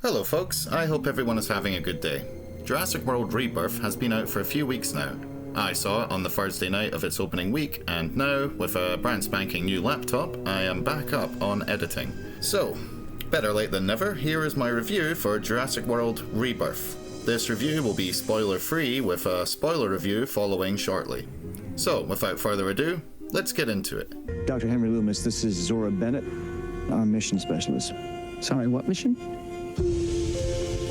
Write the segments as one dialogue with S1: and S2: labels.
S1: Hello folks, I hope everyone is having a good day. Jurassic World Rebirth has been out for a few weeks now. I saw it on the Thursday night of its opening week, and now, with a brand spanking new laptop, I am back up on editing. So, better late than never, here is my review for Jurassic World Rebirth. This review will be spoiler free, with a spoiler review following shortly. So, without further ado, let's get into it.
S2: Dr. Henry Loomis, this is Zora Bennett, our mission specialist.
S3: Sorry, what mission?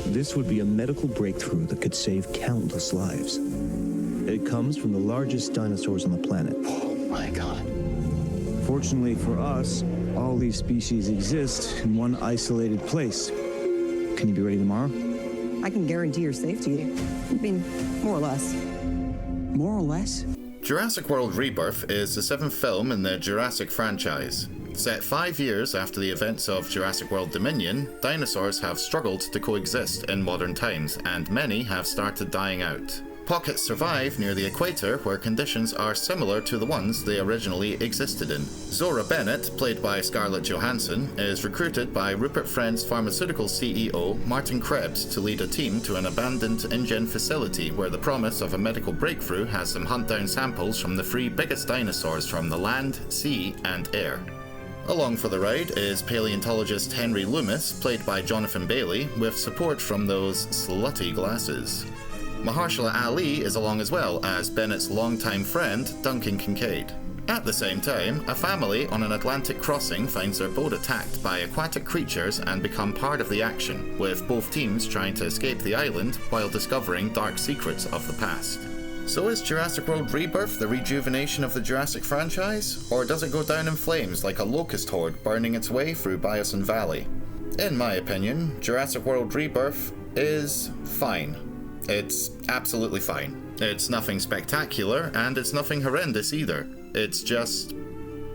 S4: This would be a medical breakthrough that could save countless lives. It comes from the largest dinosaurs on the planet.
S3: Oh my God.
S2: Fortunately for us, all these species exist in one isolated place. Can you be ready tomorrow?
S5: I can guarantee your safety. I mean, more or less.
S3: More or less?
S1: Jurassic World Rebirth is the seventh film in the Jurassic franchise. Set 5 years after the events of Jurassic World Dominion, dinosaurs have struggled to coexist in modern times, and many have started dying out. Pockets survive near the equator where conditions are similar to the ones they originally existed in. Zora Bennett, played by Scarlett Johansson, is recruited by Rupert Friend's pharmaceutical CEO Martin Krebs to lead a team to an abandoned InGen facility where the promise of a medical breakthrough has them hunt down samples from the three biggest dinosaurs from the land, sea, and air. Along for the ride is paleontologist Henry Loomis, played by Jonathan Bailey, with support from those slutty glasses. Mahershala Ali is along as well as Bennett's longtime friend, Duncan Kincaid. At the same time, a family on an Atlantic crossing finds their boat attacked by aquatic creatures and become part of the action, with both teams trying to escape the island while discovering dark secrets of the past. So is Jurassic World Rebirth the rejuvenation of the Jurassic franchise? Or does it go down in flames like a locust horde burning its way through Biosin Valley? In my opinion, Jurassic World Rebirth is fine. It's absolutely fine. It's nothing spectacular, and it's nothing horrendous either. It's just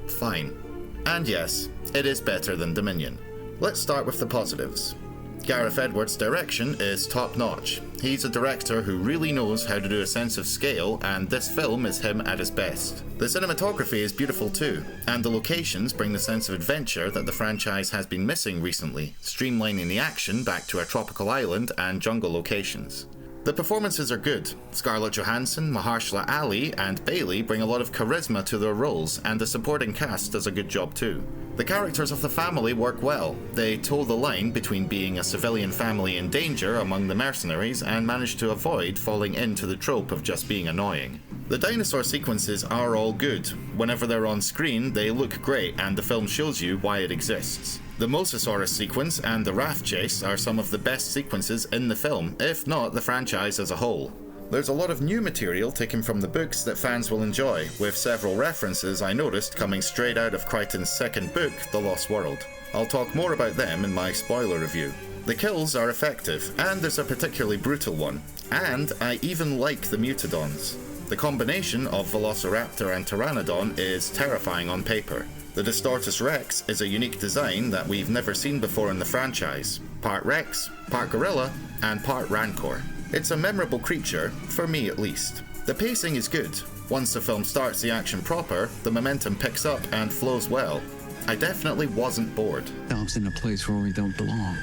S1: fine. And yes, it is better than Dominion. Let's start with the positives. Gareth Edwards' direction is top-notch. He's a director who really knows how to do a sense of scale, and this film is him at his best. The cinematography is beautiful too, and the locations bring the sense of adventure that the franchise has been missing recently, streamlining the action back to a tropical island and jungle locations. The performances are good. Scarlett Johansson, Mahershala Ali, and Bailey bring a lot of charisma to their roles, and the supporting cast does a good job too. The characters of the family work well. They toe the line between being a civilian family in danger among the mercenaries and manage to avoid falling into the trope of just being annoying. The dinosaur sequences are all good. Whenever they're on screen, they look great, and the film shows you why it exists. The Mosasaurus sequence and the raft chase are some of the best sequences in the film, if not the franchise as a whole. There's a lot of new material taken from the books that fans will enjoy, with several references I noticed coming straight out of Crichton's second book, The Lost World. I'll talk more about them in my spoiler review. The kills are effective, and there's a particularly brutal one, and I even like the Mutadons. The combination of Velociraptor and Pteranodon is terrifying on paper. The Distortus Rex is a unique design that we've never seen before in the franchise. Part Rex, part Gorilla, and part Rancor. It's a memorable creature, for me at least. The pacing is good. Once the film starts the action proper, the momentum picks up and flows well. I definitely wasn't bored.
S3: Ourselves in a place where we don't belong.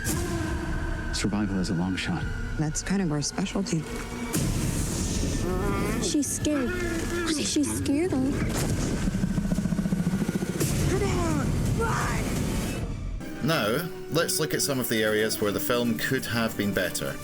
S3: Survival is a long shot.
S5: That's kind of our specialty.
S6: She's scared. She's scared of.
S1: Now, let's look at some of the areas where the film could have been better.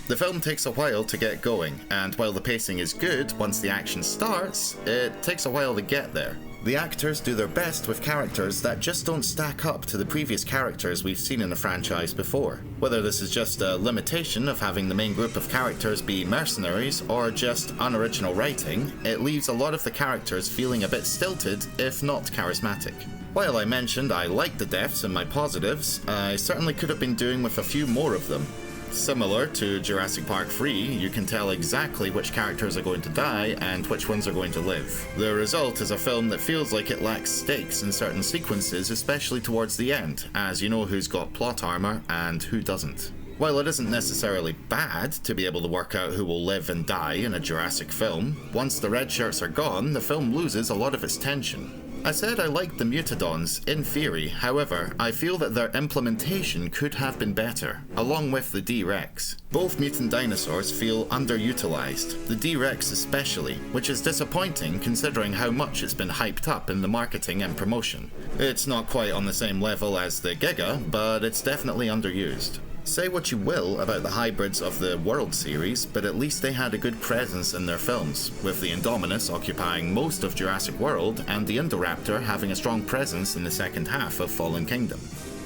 S1: The film takes a while to get going, and while the pacing is good once the action starts, it takes a while to get there. The actors do their best with characters that just don't stack up to the previous characters we've seen in the franchise before. Whether this is just a limitation of having the main group of characters be mercenaries or just unoriginal writing, it leaves a lot of the characters feeling a bit stilted, if not charismatic. While I mentioned I liked the deaths in my positives, I certainly could have been doing with a few more of them. Similar to Jurassic Park 3, you can tell exactly which characters are going to die and which ones are going to live. The result is a film that feels like it lacks stakes in certain sequences, especially towards the end, as you know who's got plot armor and who doesn't. While it isn't necessarily bad to be able to work out who will live and die in a Jurassic film, once the red shirts are gone, the film loses a lot of its tension. I said I liked the Mutadons in theory, however, I feel that their implementation could have been better, along with the D-Rex. Both mutant dinosaurs feel underutilized, the D-Rex especially, which is disappointing considering how much it's been hyped up in the marketing and promotion. It's not quite on the same level as the Giga, but it's definitely underused. Say what you will about the hybrids of the World series, but at least they had a good presence in their films, with the Indominus occupying most of Jurassic World and the Indoraptor having a strong presence in the second half of Fallen Kingdom.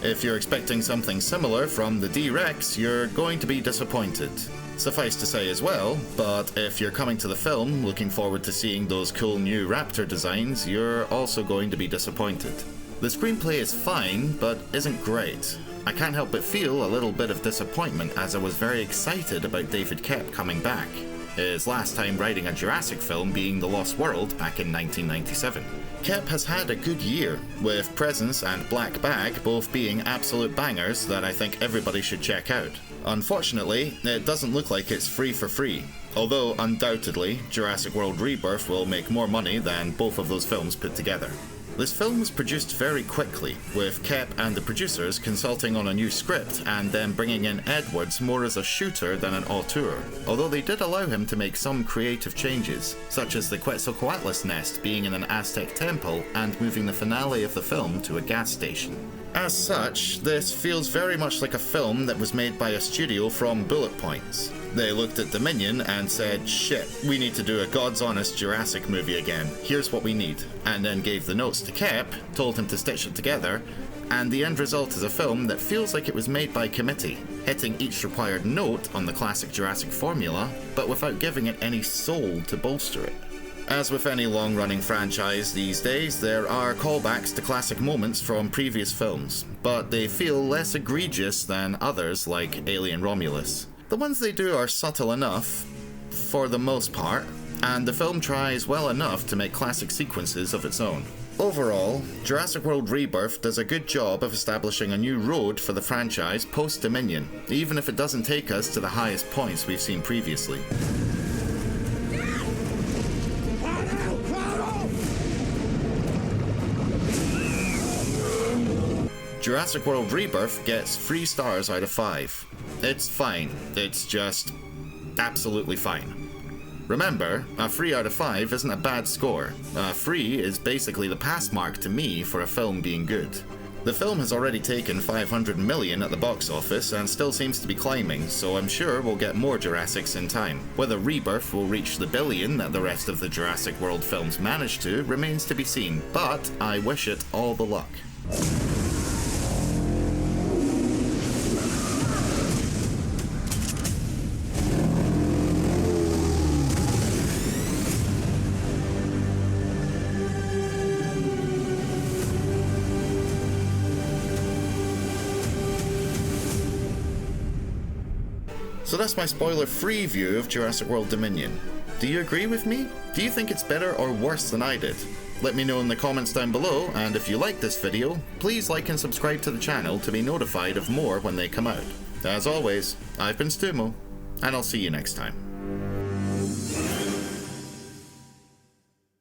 S1: If you're expecting something similar from the D-Rex, you're going to be disappointed. Suffice to say as well, but if you're coming to the film looking forward to seeing those cool new raptor designs, you're also going to be disappointed. The screenplay is fine, but isn't great. I can't help but feel a little bit of disappointment as I was very excited about David Koepp coming back, his last time writing a Jurassic film being The Lost World back in 1997. Koepp has had a good year, with Presence and Black Bag both being absolute bangers that I think everybody should check out. Unfortunately, it doesn't look like it's free for free, although undoubtedly Jurassic World Rebirth will make more money than both of those films put together. This film was produced very quickly, with Koepp and the producers consulting on a new script and then bringing in Edwards more as a shooter than an auteur, although they did allow him to make some creative changes, such as the Quetzalcoatlus nest being in an Aztec temple and moving the finale of the film to a gas station. As such, this feels very much like a film that was made by a studio from Bullet Points. They looked at Dominion and said, shit, we need to do a God's honest Jurassic movie again, here's what we need, and then gave the notes to Koepp, told him to stitch it together, and the end result is a film that feels like it was made by committee, hitting each required note on the classic Jurassic formula, but without giving it any soul to bolster it. As with any long-running franchise these days, there are callbacks to classic moments from previous films, but they feel less egregious than others like Alien Romulus. The ones they do are subtle enough, for the most part, and the film tries well enough to make classic sequences of its own. Overall, Jurassic World Rebirth does a good job of establishing a new road for the franchise post-Dominion, even if it doesn't take us to the highest points we've seen previously. Jurassic World Rebirth gets 3 stars out of 5. It's fine, it's just absolutely fine. Remember, a 3 out of 5 isn't a bad score. A 3 is basically the pass mark to me for a film being good. The film has already taken $500 million at the box office and still seems to be climbing, so I'm sure we'll get more Jurassics in time. Whether Rebirth will reach the billion that the rest of the Jurassic World films managed to remains to be seen, but I wish it all the luck. So that's my spoiler-free view of Jurassic World Dominion. Do you agree with me? Do you think it's better or worse than I did? Let me know in the comments down below, and if you like this video, please like and subscribe to the channel to be notified of more when they come out. As always, I've been Stumo, and I'll see you next time.